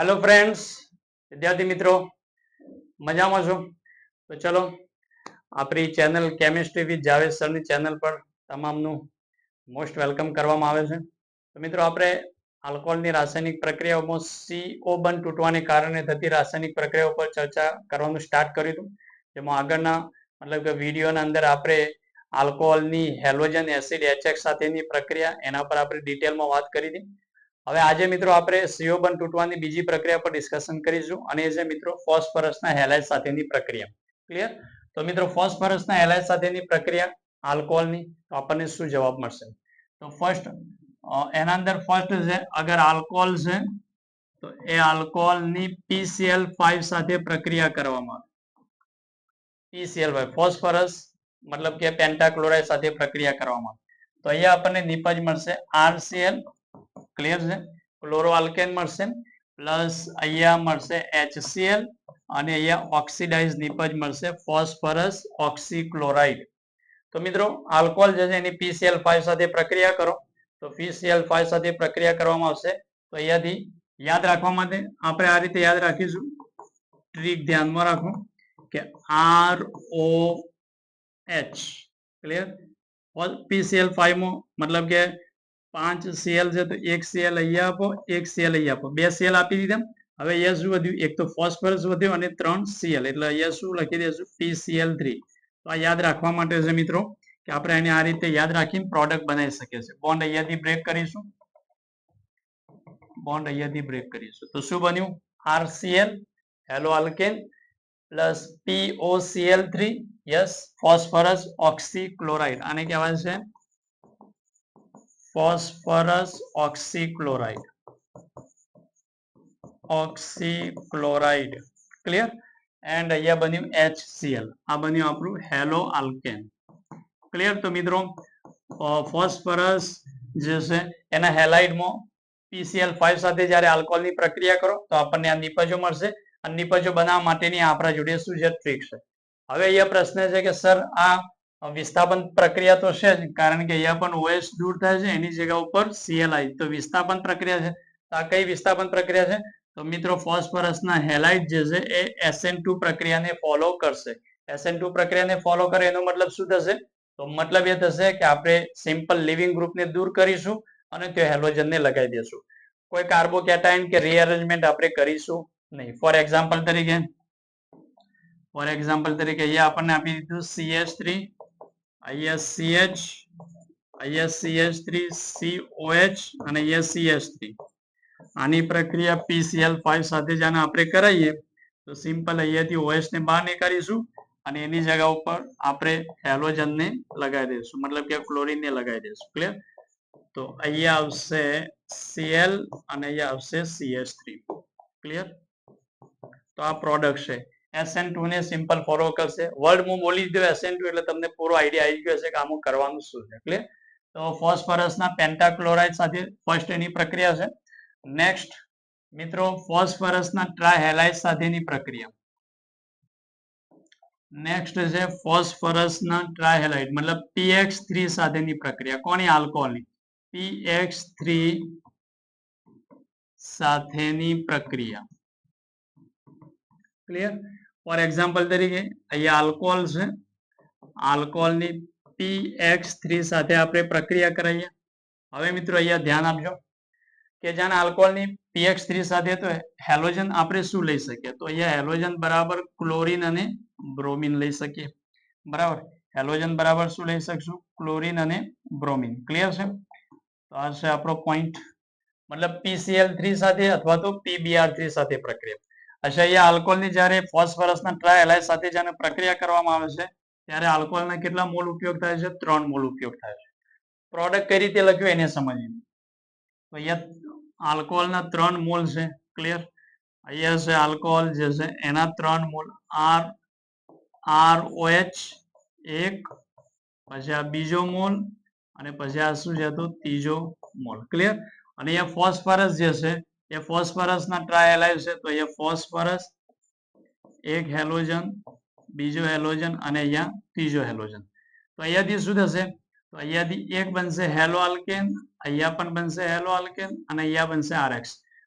Hello friends, વિદ્યાર્થી મિત્રો મજામાં છો? તો ચલો આપણી ચેનલ કેમિસ્ટ્રી વિથ જાવેદ સરની ચેનલ પર તમામનું મોસ્ટ વેલકમ કરવામાં આવે છે. તો મિત્રો આપણે આલ્કોહોલની રાસાયણિક પ્રક્રિયાઓમાં CO બંધ તૂટવાને કારણે થતી રાસાયણિક પ્રક્રિયાઓ પર ચર્ચા કરવાનું સ્ટાર્ટ કર્યું હતું. જેમાં આગળના મતલબ કે વિડીયોના અંદર આપણે આલ્કોહોલની હેલોજન એસિડ HX સાથેની પ્રક્રિયા એના પર આપણે ડિટેલમાં વાત કરી હતી. હવે આજે મિત્રો આપણે CO બંધ તૂટવાની બીજી પ્રક્રિયા પર ડિસ્કશન કરીશું અને એ છે મિત્રો ફોસ્ફરસના હેલાઇડ સાથેની પ્રક્રિયા. ક્લિયર? તો મિત્રો ફોસ્ફરસના હેલાઇડ સાથેની પ્રક્રિયા આલ્કોહોલની, તો આપણને શું જવાબ મળશે? તો ફર્સ્ટ એના અંદર ફર્સ્ટ છે અગર આલ્કોહોલ છે તો એ આલ્કોહોલની PCl5 સાથે પ્રક્રિયા કરવામાં આવે. PCl5 ફોસ્ફરસ મતલબ કે પેન્ટાક્લોરાઇડ સાથે પ્રક્રિયા કરવામાં આવે તો અહીંયા આપણને નિપજ મળશે RCl. ક્લિયર છે? ક્લોરો આલ્કેન મળશે પ્લસ અહીંયા મળશે HCl અને અહીંયા ઓક્સિડાઇઝ નિપજ મળશે ફોસ્ફરસ ઓક્સીક્લોરાઇડ. તો મિત્રો આલ્કોહોલ જે છે એની PCl5 સાથે પ્રક્રિયા કરો તો PCl5 સાથે પ્રક્રિયા કરવામાં આવશે. તો અહીંયાથી યાદ રાખવા માટે આપણે આ રીતે યાદ રાખીશું. ટ્રીક ધ્યાનમાં રાખો કે ROH. ક્લિયર? PCl5 માં મતલબ કે 5 Cl છે તો 1 Cl અહીંયા આપો, 1 Cl અહીંયા આપો, 2 Cl આપી દીધા. હવે અહીંયા શું વધ્યું? એક તો ફોસ્ફરસ વધ્યો અને 3 Cl, એટલે અહીંયા શું લખી દઈશું? PCl3. તો આ યાદ રાખવા માટે છે મિત્રો કે આપણે એને આ રીતે યાદ રાખીને પ્રોડક્ટ બનાવી શકીએ છીએ. બોન્ડ અહીંયાથી બ્રેક કરીશું, બોન્ડ અહીંયાથી બ્રેક કરીશું તો શું બન્યું? RCl haloalkane plus POCl3 yes phosphorus oxychloride. આને કહેવાય છે phosphorus oxychloride. Oxychloride. Clear? And અહીંયા બન્યું HCl. આ બન્યું આપણું હેલો આલ્કેન. ક્લિયર? તો મિત્રો ફોસ્ફરસ જે છે એના હેલાઇડમાં PCl5 સાથે જ્યારે આલ્કોહોલની પ્રક્રિયા કરો તો આપણને આ નિપજો મળશે. આ નિપજો બનાવવા માટેની આપણા જોડે શું છે? ટ્રીક છે. હવે અહીંયા પ્રશ્ન છે કે સર આ વિસ્થાપન પ્રક્રિયા તો છે જ, કારણ કે અહીંયા પણ OH દૂર થાય છે, એની જગ્યા ઉપર Cl આવી. તો વિસ્થાપન પ્રક્રિયા છે. તો આ કઈ વિસ્થાપન પ્રક્રિયા છે? તો મિત્રો ફોસ્ફરસના હેલાઇડ જે છે એ SN2 પ્રક્રિયાને ફોલો કરશે. SN2 પ્રક્રિયાને ફોલો કરે એનો મતલબ શું થશે? તો મતલબ એ થશે કે આપણે સિમ્પલ લિવિંગ ગ્રુપને દૂર કરીશું અને તે હેલોજનને લગાવી દઈશું. કોઈ કાર્બોકેટાયન કે રીઅરેન્જમેન્ટ આપણે કરીશું નહીં. ફોર એક્ઝામ્પલ તરીકે અહીંયા આપણને આપી દીધું CH3, અહીંયા CH, અહીંયા CH3, COH અને અહીંયા CH3. આની પ્રક્રિયા PCl5 સાથે જ આપણે કરાવીએ તો સિમ્પલ અહીંયાથી OH ને બહાર નીકાળીશું અને એની જગ્યા ઉપર આપણે હેલોજનને લગાવી દઈશું, મતલબ કે ક્લોરીનને લગાવી દઈશું. ક્લિયર? તો અહીંયા આવશે Cl અને અહીંયા આવશે CH3. ક્લિયર? તો આ પ્રોડક્ટ છે. SN2 ને સિમ્પલ ફોલો કરશે. વર્ડ હું બોલી દીધો SN2 એટલે તમને પૂરો આઈડિયા આવી ગયો હશે કે આમાં કરવાનું શું છે. ક્લિયર? તો ફોસ્ફરસના પેન્ટાક્લોરાઇડ સાથે ફર્સ્ટ એની પ્રક્રિયા છે. નેક્સ્ટ મિત્રો ફોસ્ફરસના ટ્રાયહેલાઇડ સાથેની પ્રક્રિયા. નેક્સ્ટ છે ફોસ્ફરસના ટ્રાયહેલાઇડ મતલબ PX3 સાથેની પ્રક્રિયા. કોની? આલ્કોહોલની. PX3 સાથેની પ્રક્રિયા. ક્લિયર? ફોર એક્ઝામ્પલ તરીકે અહીંયા આલ્કોહોલ છે, આલ્કોહોલની PX3 સાથે આપણે પ્રક્રિયા કરાવીએ. હવે મિત્રો અહીંયા ધ્યાન આપજો કે જ્યાં આલ્કોહોલની PX3 સાથે તો હેલોજન આપણે શું લઈ શકીએ? તો અહીંયા હેલોજન બરાબર ક્લોરીન અને બ્રોમિન લઈ શકીએ. બરાબર? હેલોજન બરાબર શું લઈ શકશું? ક્લોરીન અને બ્રોમિન. ક્લિયર છે? તો આ છે આપણો પોઈન્ટ. મતલબ PCl3 સાથે અથવા તો PBr3 સાથે પ્રક્રિયા. અચ્છા, અહીંયા આલ્કોહોલની જ્યારે ફોસ્ફરસના ટ્રાયહેલાઇડ સાથે જ્યારે પ્રક્રિયા કરવામાં આવે છે ત્યારે આલ્કોહોલના કેટલા મોલ ઉપયોગ થાય છે? 3 મોલ ઉપયોગ થાય છે. પ્રોડક્ટ કઈ રીતે લખ્યું એને સમજીએ. તો અહીંયા આલ્કોહોલના 3 મોલ છે. ક્લિયર? અહીંયા છે આલ્કોહોલ જે છે એના 3 મોલ ROH એક, પછી આ બીજો મોલ અને પછી આ શું છે તો ત્રીજો મોલ. ક્લિયર? અને અહીંયા ફોસ્ફરસ જે છે એ ફોસ્ફરસના ટ્રાયહેલાઇડ છે. તો અહીંયા ફોસ્ફરસ એક હેલોજન, બીજો હેલોજન અને અહીંયા ત્રીજો હેલોજન. તો અહીંયાથી શું થશે? તો અહીંયાથી એક બનશે હેલો આલ્કેન, અહીંયા પણ બનશે હેલો આલ્કેન અને અહીંયા બનશે RX.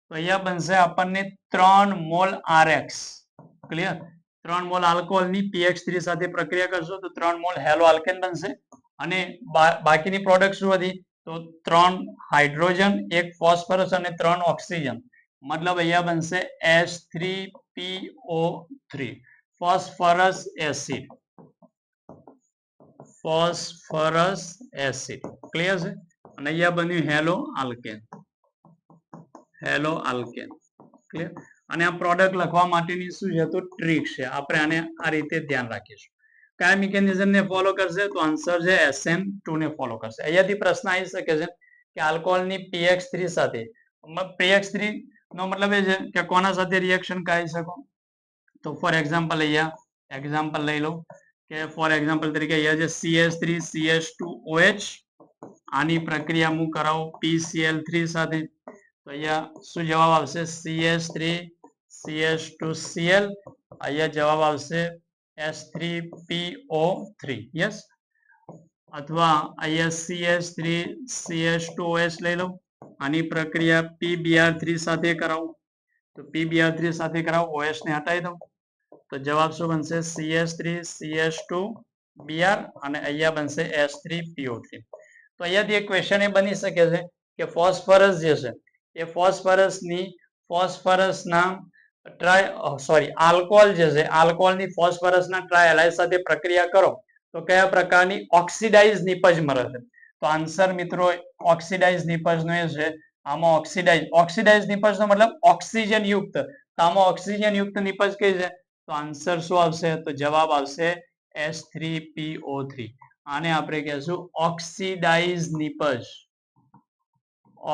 તો તો અહીંયા બનશે આપણને 3 મોલ RX. ક્લિયર? 3 મોલ આલ્કોહોલની PX3 સાથે પ્રક્રિયા કરશો તો 3 મોલ હેલો આલ્કેન બનશે. અને બાકીની પ્રોડક્ટ શું હતી? તો 3 હાઇડ્રોજન, 1 ફોસ્ફરસ અને 3 ઓક્સિજન. મતલબ અહીંયા બનશે H3PO3, phosphorus acid. Phosphorus acid. Clear છે? અને અહીંયા બન્યું hello alkane. Hello alkane. Clear? અને આ પ્રોડક્ટ લખવા માટેની શું છે? તો ટ્રીક છે. આપણે આને આ રીતે ધ્યાન રાખીશું. કયા મિકેનિઝમ ને ફોલો કરશે? તો આન્સર છે SN2 ને ફોલો કરશે. અહીંયાથી પ્રશ્ન આવી શકે છે કે આલ્કોહોલની PX3 સાથે, PX3 નો મતલબ એ છે કે કોના સાથે રિએક્શન કરી શકો? તો ફોર એક્ઝામ્પલ અહીંયા એક્ઝામ્પલ લઈ લો કે ફોર એક્ઝામ્પલ તરીકે અહીંયા જે CH3CH2OH, આની પ્રક્રિયા હું કરાવું PCl3 સાથે, તો અહીંયા શું જવાબ આવશે? CH3CH2Cl. અહીંયા જવાબ આવશે H3PO3. યસ. અથવા અહીંયા CH3CH2OH લઈ લો, આની પ્રક્રિયા PBr3 સાથે કરાવું તો PBr3 સાથે કરાવું, OH ને હટાવી દઉં તો જવાબ શું બનશે? CH3CH2Br અને અહીંયા બનશે H3PO3. તો અહીંયાથી એક ક્વેશ્ચન એ બની શકે છે કે ફોસ્ફરસ જે છે એ ફોસ્ફરસના આલ્કોહોલ જે છે આલ્કોહોલની ફોસ્ફરસના ટ્રાયહાલાઇડ સાથે પ્રક્રિયા કરો તો કયા પ્રકારની ઓક્સિડાઇઝ નિપજ મળે છે? તો આન્સર મિત્રો ઓક્સિડાઇઝ નિપજનો એ છે. આમાં ઓક્સિડાઇઝ નિપજનો મતલબ ઓક્સિજન યુક્ત. તો આમાં ઓક્સિજન યુક્ત નિપજ કઈ છે? તો આન્સર શું આવશે? તો જવાબ આવશે H3PO3. આને આપણે કહેશું ઓક્સિડાઇઝ નિપજ.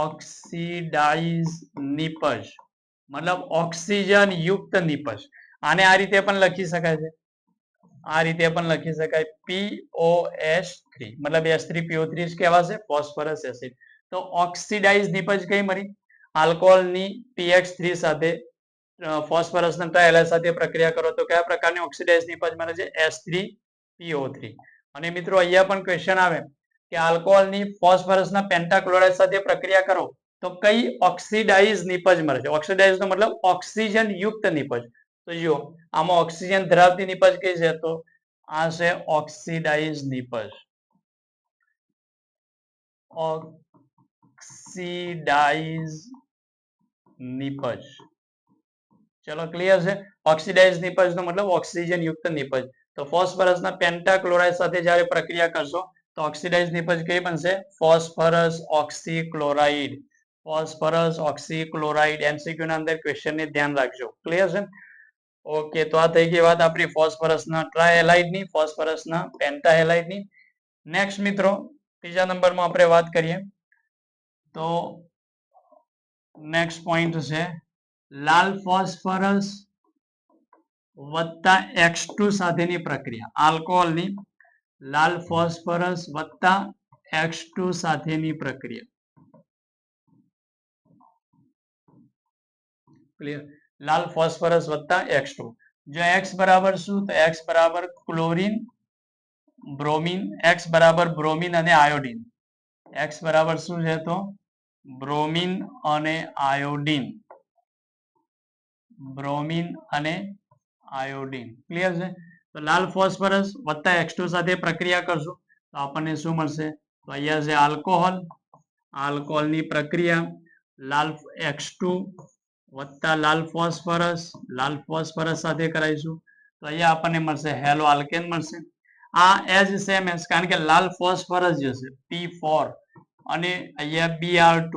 ઓક્સિડાઇઝ નિપજ મતલબ ઓક્સિજન યુક્ત નિપજ. આને આ રીતે પણ લખી શકાય છે. આ રીતે પણ લખી શકાય POH3 મતલબ H3PO3 જ કહેવાશે, ફોસ્ફરસ એસિડ. તો ઓક્સિડાઇઝ નિપજ કઈ મળી? આલ્કોહોલની PX3 સાથે ફોસ્ફરસના ટ્રાયહાલાઇડ સાથે પ્રક્રિયા કરો તો કયા પ્રકારની ઓક્સિડાઇઝ નિપજ મળે છે? H3PO3. અને મિત્રો અહીંયા પણ ક્વેશ્ચન આવે કે આલ્કોહોલની ફોસ્ફરસના પેન્ટાક્લોરાઇડ સાથે પ્રક્રિયા કરો તો કઈ ઓક્સિડાઇઝ નિપજ મળે છે? ઓક્સિડાઇઝ નો મતલબ ઓક્સિજન યુક્ત નિપજ. તો જો આમાં ઓક્સિજન ધરાવતી નિપજ કઈ છે? તો આ છે ઓક્સિડાઇઝ નિપજ. ઓક્સિડાઇઝ નિપજ. ચલો ક્લિયર છે? ઓક્સિડાઇઝ નિપજ નો મતલબ ઓક્સિજન યુક્ત નિપજ. તો ફોસ્ફરસના પેન્ટાક્લોરાઇડ સાથે જ્યારે પ્રક્રિયા કરશો તો ઓક્સિડાઇઝ નિપજ કઈ બનશે? Phosphorus oxychloride. Phosphorus oxychloride. MCQ ના અંદર ક્વેશ્ચન ને ધ્યાન રાખજો. ક્લિયર છે? ઓકે, તો આ થઈ ગઈ વાત આપણી ફોસ્ફરસના ટ્રાયહેલાઇડની, ફોસ્ફરસના પેન્ટાહેલાઇડની. નેક્સ્ટ મિત્રો ત્રીજા નંબરમાં આપણે વાત કરીએ તો નેક્સ્ટ પોઈન્ટ છે લાલ ફોસ્ફરસ વત્તા X2 સાથેની પ્રક્રિયા. આલ્કોહોલની લાલ ફોસ્ફરસ વત્તા X2 સાથેની પ્રક્રિયા. ક્લિયર? લાલ ફોસ્ફરસ વત્તા X2. જો X બરાબર શું? તો X બરાબર ક્લોરીન, બ્રોમિન. X બરાબર બ્રોમિન અને આયોડીન. X બરાબર શું છે? તો બ્રોમિન અને આયોડીન. બ્રોમિન અને આયોડીન. ક્લિયર છે? તો લાલ ફોસ્ફરસ વત્તા X2 સાથે પ્રક્રિયા કરશું તો આપણને શું મળશે? તો અહીંયા છે આલ્કોહોલ. આલ્કોહોલની પ્રક્રિયા લાલ X2 વત્તા લાલ ફોસ્ફરસ સાથે કરાવીશું તો અહીંયા આપણને મળશે હેલો આલ્કેન મળશે. આ એઝ સેમ એઝ, કારણ કે લાલ ફોસ્ફરસ જે છે P4 અને અહીંયા Br2.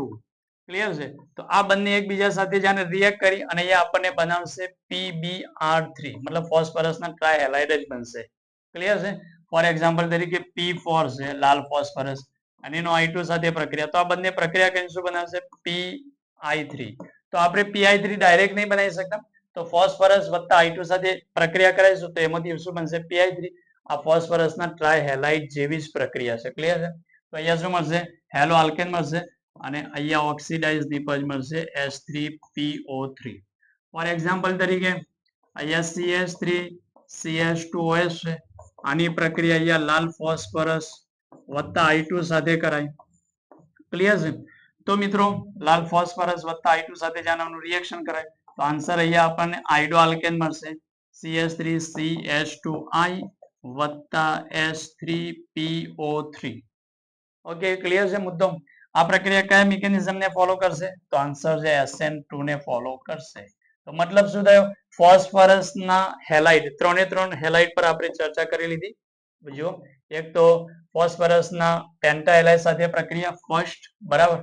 ક્લિયર છે? તો આ બંને એકબીજા સાથે જાણે રિએક્ટ કરી અને અહીંયા આપણને બનાવશે PBr3 મતલબ ફોસ્ફરસના ટ્રાયહેલાઇડ જ બનશે. ક્લિયર છે? ફોર એક્ઝામ્પલ તરીકે P4 છે લાલ ફોસ્ફરસ અને એનો I2 સાથે પ્રક્રિયા, તો આ બંને પ્રક્રિયા કરીને શું બનાવશે? PI3. તો આપણે PI3 ડાયરેક્ટ નહીં બનાવી શકતા, તો ફોસ્ફરસ વત્તા I2 સાથે પ્રક્રિયા કરાવીશું તો એમાંથી શું બનશે? PI3. આ ફોસ્ફરસના ટ્રાયહેલાઇડ જેવી જ પ્રક્રિયા છે. ક્લિયર છે? તો અહીંયા શું મળશે? હેલો આલ્કેન મળશે અને અહીંયા ઓક્સિડાઇઝ નિપજ મળશે H3PO3. ફોર એક્ઝામ્પલ તરીકે અહીંયા CH3CH2OH છે, આની પ્રક્રિયા અહીંયા લાલ ફોસ્ફરસ વત્તા I2 સાથે કરાય. ક્લિયર છે? તો મિત્રો લાલ ફોસ્ફરસ વત્તા I2 સાથે જાણવાનું રિએક્શન કરાય તો આન્સર અહીંયા આપણને આઇડો આલ્કેન મળશે CH3CH2I વત્તા H3PO3. ઓકે ક્લિયર છે મુદ્દો. આ પ્રક્રિયા કયા મિકેનિઝમ ને ફોલો કરશે તો આન્સર છે SN2 ને ફોલો કરશે. તો મતલબ શું થયો ફોસ્ફરસ ના હેલાઇડ 3 હેલાઇડ પર આપણે ચર્ચા કરી લીધી. જો એક તો ફોસ્ફરસ ના પેન્ટા હેલાઇડ સાથે પ્રક્રિયા ફર્સ્ટ બરાબર.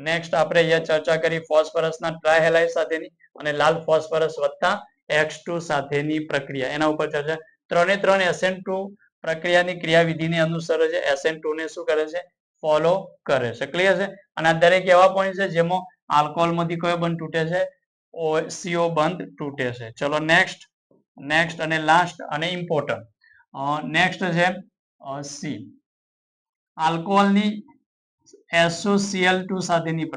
નેક્સ્ટ આપણે અહીંયા ચર્ચા કરી ફોસ્ફરસ ના ટ્રાય હેલાઇડ સાથેની અને લાલ ફોસ્ફરસ વત્તા X2 સાથેની પ્રક્રિયા એના ઉપર ચર્ચા. 3 SN2 પ્રક્રિયાની ક્રિયાવિધિને અનુસરે છે SN2 ને શું કરે છે ફોલો કરે છે. ક્લિયર છે. અને આ દરેક એવા પોઈન્ટ છે જેમાં આલ્કોહોલમાંથી કયો બંધ તૂટે છે CO બંધ તૂટે છે. ચલો નેક્સ્ટ અને લાસ્ટ અને ઇમ્પોર્ટન્ટ નેક્સ્ટ છે સી આલ્કોહોલની SOCl2 સાથેની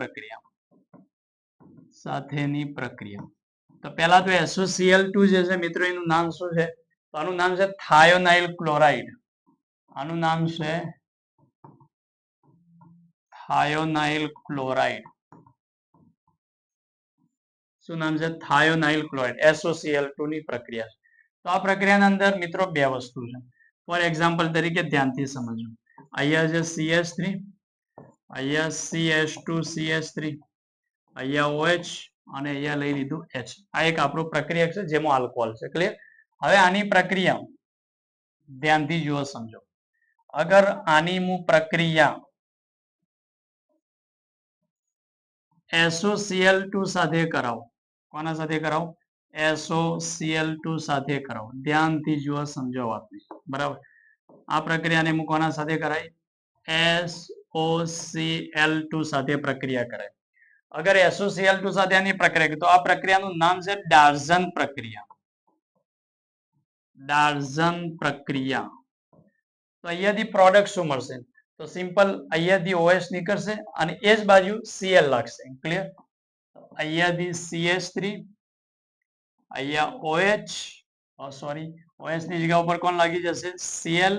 પ્રક્રિયા. તો પહેલા તો SOCl2 જે છે મિત્રો એનું નામ શું છે તો આનું નામ છે થાયોનાઇલ ક્લોરાઇડ. આનું નામ છે થાયોનાઇલ ક્લોરાઇડ. શું નામ છે થાયોનાઇલ ક્લોરાઇડ SOCl2 ની પ્રક્રિયા. તો આ પ્રક્રિયાના અંદર મિત્રો બે વસ્તુ છે. ફોર એક્ઝામ્પલ તરીકે ધ્યાનથી સમજો. અહીંયા છે CH3 અહીંયા CH2CH3 અહીંયા OH અને અહીંયા લઈ લીધું H. આ એક આપણું પ્રક્રિયા છે જેમાં આલ્કોહોલ છે. ક્લિયર. હવે આની પ્રક્રિયા ધ્યાનથી જુઓ સમજો. અગર આની હું પ્રક્રિયા SOCl2 સાથે કરાવું કોના સાથે કરાવું SOCl2 સાથે કરાવું ધ્યાનથી જુઓ સમજો વાતને બરાબર. આ પ્રક્રિયાને હું કોના સાથે કરાય SOCl2 સાથે પ્રક્રિયા કરાય. અગર SOCl2 સાથે આની પ્રક્રિયા તો આ પ્રક્રિયાનું નામ છે ડાર્ઝન પ્રક્રિયા. તો અહીંયાથી પ્રોડક્ટ શું મળશે તો સિમ્પલ અહીંયાથી OH નીકળશે અને એ જ બાજુ Cl લાગશે. ક્લિયર. અહીંયાથી CH3 અહીંયા OH ની જગ્યા ઉપર કોણ લાગી જશે Cl.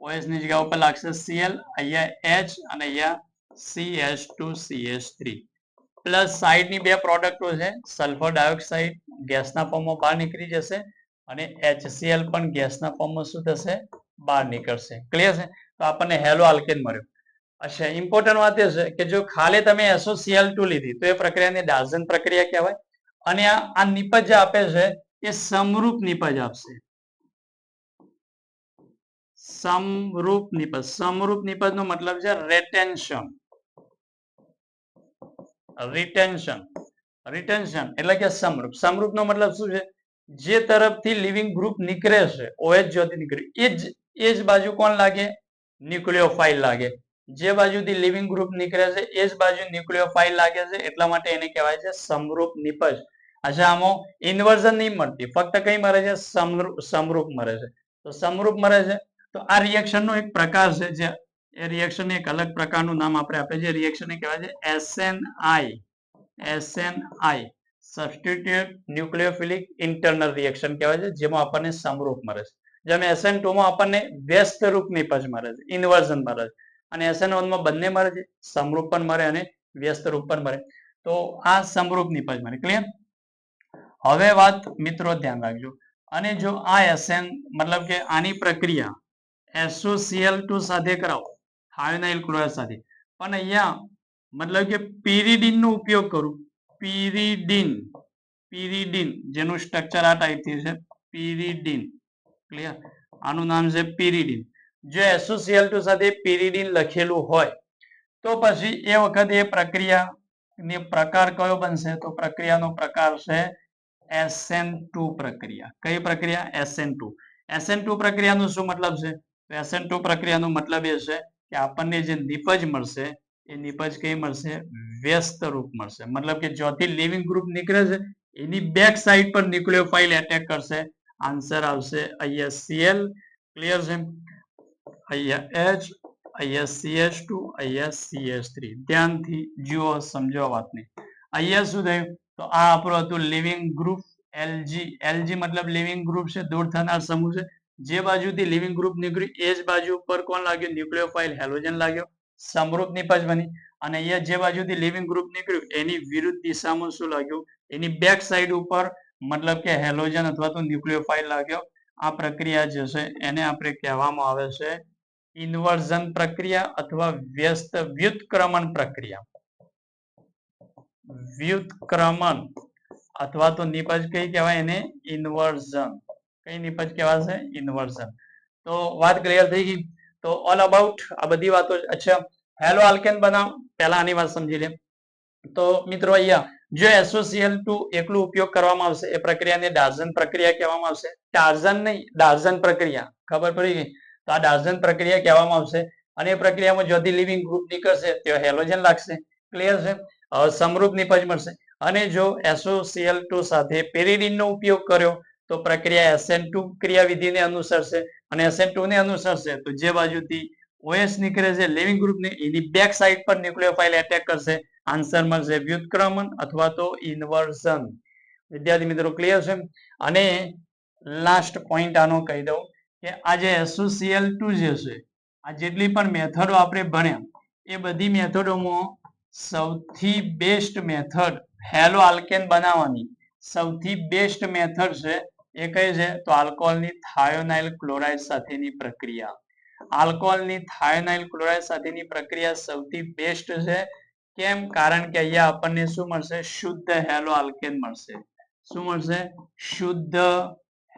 OH ની જગ્યા ઉપર લાગશે Cl અહીંયા H અને અહીંયા CH2CH3 પ્લસ સાઈડની બે પ્રોડક્ટો છે સલ્ફર ડાયોક્સાઇડ ગેસના ફોર્મમાં બહાર નીકળી જશે અને HCl પણ ગેસના ફોર્મમાં શું થશે બહાર નીકળશે. ક્લિયર છે. તો આપણને હેલો આલ્કેન મળ્યો. અચ્છા ઇમ્પોર્ટન્ટ વાત એ છે કે જો ખાલી તમે SOCl2 લીધી તો એ પ્રક્રિયાને ડાર્ઝન પ્રક્રિયા કહેવાય અને આ નિપજ જે આપે છે એ સમરૂપ નિપજ આપશે. સમરૂપ નિપજ નો મતલબ છે રિટેન્શન એટલે કે સમરૂપ નો મતલબ શું છે જે તરફથી લિવિંગ ગ્રુપ નીકળે છે OH જ્યાંથી નીકળે એ જ બાજુ કોણ લાગે ન્યુક્લિયોફાઇલ લાગે. જે બાજુથી લિવિંગ ગ્રુપ નીકળે છે એ જ બાજુ ન્યુક્લિયોફાઇલ લાગે છે એટલા માટે એને કહેવાય છે સમરૂપ નિપજ. અચ્છા આમાં ઇન્વર્ઝન નહીં મળતી ફક્ત કઈ મળે છે સમરૂપ મળે છે. તો સમરૂપ મળે છે તો આ રિએક્શન નો એક પ્રકાર છે જે એ રિએક્શન એક અલગ પ્રકારનું નામ આપણે આપે છે. રિએક્શન ને કહેવાય છે SNI સબસ્ટિટ્યુટ ન્યુક્લિયોફિલિક ઇન્ટરનલ રિએક્શન કહેવાય છે જેમાં આપણને સમરૂપ મળે છે. જેમ SN2 માં આપણને વ્યસ્ત રૂપ નિપજ મળે છે ઇન્વર્ઝન મળે છે અને SN1 માં બંને મળે છે સમરૂપ પણ મળે અને વ્યસ્ત રૂપ પણ મળે. તો આ સમરૂપ નિપજ મળે. ક્લિયર. હવે વાત મિત્રો ધ્યાન રાખજો અને જો આ SN મતલબ કે આની પ્રક્રિયા SOCl2 સાથે કરાવો થાયોનાઇલ ક્લોરાઇડ સાથે પણ અહીંયા મતલબ કે પીરિડીન નો ઉપયોગ કરું પીરિડીન જેનું સ્ટ્રક્ચર આ ટાઈપથી છે પીરિડીન. ક્લિયર. આનું નામ છે પીરિડીન. જો SOCl2 સાથે પીરિડીન લખેલું હોય તો પછી એ વખતે એ પ્રક્રિયાનો પ્રકાર કયો બનશે તો પ્રક્રિયાનો પ્રકાર છે SN2 પ્રક્રિયા. કઈ પ્રક્રિયા SN2 પ્રક્રિયાનો શું મતલબ છે તો SN2 પ્રક્રિયાનો મતલબ એ છે કે આપણને જે નિપજ મળશે એ નિપજ કઈ મળશે વ્યસ્ત રૂપ મળશે. મતલબ કે જ્યાંથી લિવિંગ ગ્રુપ નીકળે છે એની બેક સાઈડ પર ન્યુક્લિયોફાઇલ એટેક કરશે. આન્સર આવશે અહીંયા Cl. ક્લિયર છે. અહીંયા H અહીંયા CH2 અહીંયા CH3. ધ્યાનથી જુઓ સમજો વાતને. અહીંયા શું થયું તો આ આપણું હતું લિવિંગ ગ્રુપ LG મતલબ લિવિંગ ગ્રુપ છે દૂર થનાર સમૂહ છે. જે બાજુથી લિવિંગ ગ્રુપ નીકળ્યું એ જ બાજુ પર કોણ લાગ્યું ન્યુક્લિયોફાઇલ હેલોજન લાગ્યો. સમરૂપ નિપજ બની અને અહીંયા જે બાજુથી લિવિંગ ગ્રુપ નીકળ્યું એની વિરુદ્ધ દિશામાં શું લાગ્યું, એની બેક સાઈડ ઉપર મતલબ કે હેલોજન અથવા તો ન્યુક્લિયોફાઇલ લાગ્યો. આ પ્રક્રિયા જે છે એને આપણે કહેવામાં આવે છે ઇન્વર્ઝન પ્રક્રિયા અથવા વ્યસ્ત વ્યુત્ક્રમણ પ્રક્રિયા. વ્યુત્ક્રમણ અથવા તો નિપજ કઈ કહેવાય એને, ઇન્વર્ઝન. કઈ નિપજ કહેવાશે, ઇન્વર્ઝન. તો વાત ક્લિયર થઈ ગઈ. તો ઓલ અબાઉટ આ બધી વાતો. અચ્છા, હેલો આલ્કેન બનાવ પહેલા આની વાત સમજી લે. તો મિત્રો અહીંયા જો SOCl2 એકલું ઉપયોગ કરવામાં આવશે એ પ્રક્રિયાને ડાર્ઝન પ્રક્રિયા કહેવામાં આવશે. ટાર્ઝન નહીં, ડાર્ઝન પ્રક્રિયા. ખબર પડી ગઈ? તો આ ડાર્ઝન પ્રક્રિયા કહેવામાં આવશે અને એ પ્રક્રિયામાં જ્યાંથી લિવિંગ ગ્રુપ નીકળશે ત્યાં હેલોજન લાગશે. ક્લિયર છે? સમરૂપ નિપજ મળશે. અને જો SOCl2 સાથે પેરિડીનનો ઉપયોગ કર્યો તો પ્રક્રિયા SN2 ક્રિયાવિધિને અનુસરશે અને SN2 ને અનુસરશે તો જે બાજુથી OH નીકળે છે લિવિંગ ગ્રુપને એની બેક સાઈડ પર ન્યુક્લિયોફાઇલ એટેક કરશે. આન્સર મળશે વ્યુત્ક્રમણ અથવા તો ઇન્વર્ઝન. વિદ્યાર્થી મિત્રો ક્લિયર છે? અને લાસ્ટ પોઈન્ટ આનો કહી દઉં કે આ જે SOCl2 જે છે આ જેટલી પણ મેથડો આપણે ભણ્યા એ બધી મેથડોમાં સૌથી બેસ્ટ મેથડ હેલો આલ્કેન બનાવવાની સૌથી બેસ્ટ મેથડ છે એ કઈ છે તો આલ્કોહોલની થાયોનાઇલ ક્લોરાઇડ સાથેની પ્રક્રિયા. આલ્કોહોલની થાયોનાઇલ ક્લોરાઇડ સાથેની પ્રક્રિયા સૌથી બેસ્ટ છે. કેમ? કારણ કે અહીંયા આપણને શું મળશે, શુદ્ધ હેલો આલ્કેન મળશે. શું મળશે? શુદ્ધ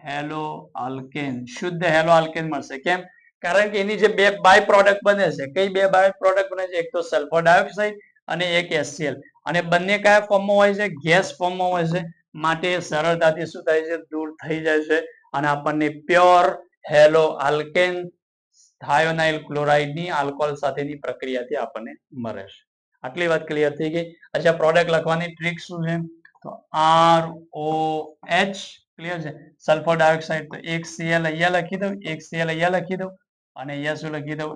હેલો આલ્કેન. શુદ્ધ હેલો આલ્કેન મળશે. કેમ? કારણ કે એની જે બે બાય પ્રોડક્ટ બને છે, કઈ બે બાય પ્રોડક્ટ બને છે, એક તો સલ્ફર ડાયોક્સાઇડ અને એક HCl, અને બંને કયા ફોર્મમાં હોય છે, ગેસ ફોર્મમાં હોય છે. માટે સરળતાથી શું થાય છે, દૂર થઈ જાય છે અને આપણને પ્યોર હેલો આલ્કેન થાયોનાઇલ ક્લોરાઇડ ની આલ્કોહોલ સાથેની પ્રક્રિયાથી આપણને મળે છે. આટલી વાત ક્લિયર થઈ ગઈ. અચ્છા, પ્રોડક્ટ લખવાની ટ્રીક શું છે તો ROH. ક્લિયર છે? સલ્ફર ડાયોક્સાઇડ તો એક Cl અહીંયા લખી દઉં, એક Cl અહીંયા લખી દઉં અને અહીંયા શું લખી દઉં,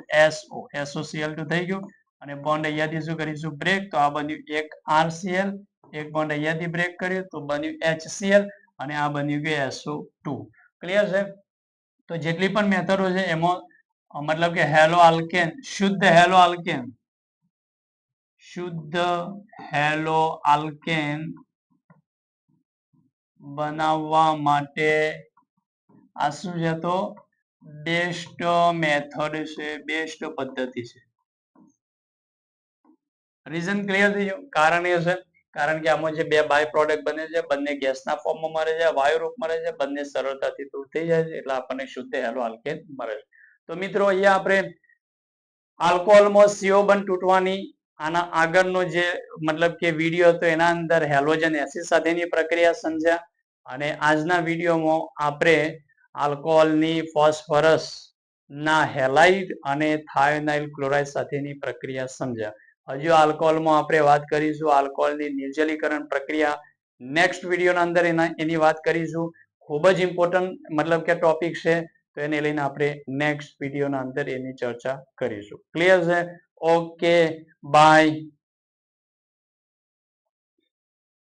SOCl2 થઈ ગયું અને બોન્ડ અહીંયાથી શું કરીશું, બ્રેક. તો આ બન્યું એક RCl, એક બોન્ડ અહીંયાથી બ્રેક કર્યું તો બન્યું HCl અને આ બન્યું કે SO2. ક્લિયર છે? તો જેટલી પણ મેથડો છે એમાં મતલબ કે હેલો આલ્કેન, શુદ્ધ હેલો આલ્કેન, શુદ્ધ હેલો આલ્કેન બનાવવા માટે આ શું છે તો બેસ્ટ મેથડ છે, બેસ્ટ પદ્ધતિ છે. રીઝન ક્લિયર થઈ ગયું? કારણ એ છે કારણ કે આમાં જે બે બાય પ્રોડક્ટ બને છે બંને ગેસના ફોર્મમાં મળે છે, વાયુ રૂપ મળે છે, બંને સરળતાથી દૂર થઈ જાય છે એટલે આપણને શુદ્ધ હેલો આલ્કેન મળે છે. તો મિત્રો અહીંયા આપણે આલ્કોહોલમાં CO બંધ તૂટવાની આના આગળનો જે મતલબ કે વિડીયો હતો એના અંદર હેલોજન એસિડ સાથેની પ્રક્રિયા સમજ્યા અને આજના વિડીયોમાં આપણે આલ્કોહોલની ફોસ્ફરસ ના હેલાઇડ અને થાયોનાઇલ ક્લોરાઇડ સાથેની પ્રક્રિયા સમજ્યા. હજુ આલ્કોહોલમાં આપણે વાત કરીશું આલ્કોહોલની નિર્જલીકરણ પ્રક્રિયા. નેક્સ્ટ વિડીયોના અંદર એની વાત કરીશું. ખૂબ જ ઇમ્પોર્ટન્ટ મતલબ કે ટોપિક છે તો એને લઈને આપણે નેક્સ્ટ વિડીયોના અંદર એની ચર્ચા કરીશું. ક્લિયર છે? Okay, by.